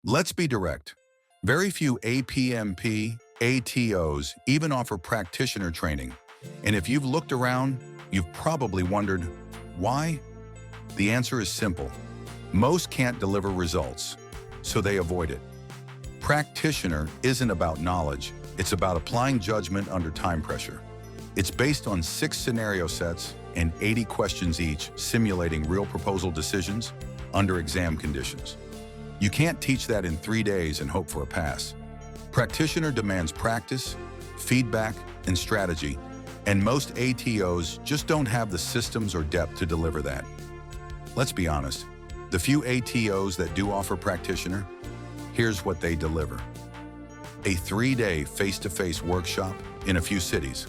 Let's be direct. Very few APMP ATOs even offer practitioner training. And if you've looked around, you've probably wondered, why? The answer is simple. Most can't deliver results, so they avoid it. Practitioner isn't about knowledge, it's about applying judgment under time pressure. It's based on 6 scenario sets and 80 questions each, simulating real proposal decisions under exam conditions. You can't teach that in 3 days and hope for a pass. Practitioner demands practice, feedback, and strategy, and most ATOs just don't have the systems or depth to deliver that. Let's be honest, the few ATOs that do offer practitioner, here's what they deliver. A 3-day face-to-face workshop in a few cities,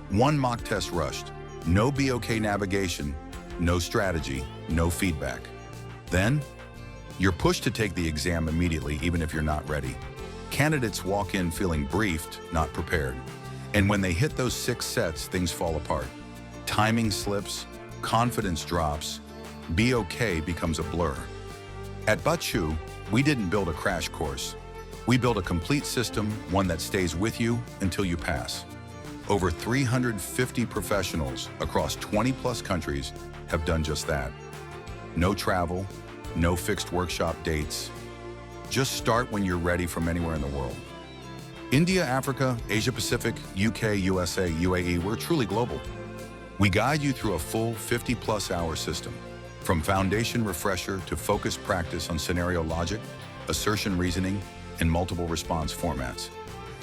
1 mock test rushed, no BOK navigation, no strategy, no feedback. Then, you're pushed to take the exam immediately even if you're not ready. Candidates walk in feeling briefed, not prepared. And when they hit those 6 sets, things fall apart. Timing slips, confidence drops, BOK becomes a blur. At Baachu, we didn't build a crash course. We built a complete system, one that stays with you until you pass. Over 350 professionals across 20+ countries have done just that. No travel, no fixed workshop dates. Just start when you're ready from anywhere in the world. India, Africa, Asia Pacific, UK, USA, UAE, we're truly global. We guide you through a full 50+ hour system, from foundation refresher to focused practice on scenario logic, assertion reasoning, and multiple response formats.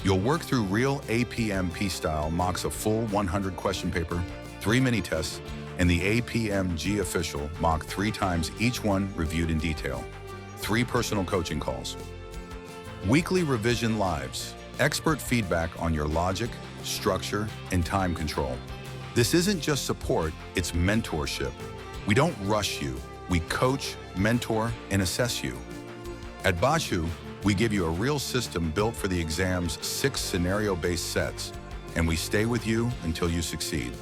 You'll work through real APMP style mocks, a full 100 question paper, 3 mini tests, and the APMG official mock 3 times, each one reviewed in detail. 3 personal coaching calls. Weekly revision lives, expert feedback on your logic, structure, and time control. This isn't just support, it's mentorship. We don't rush you, we coach, mentor, and assess you. At Baachu, we give you a real system built for the exam's 6 scenario-based sets, and we stay with you until you succeed.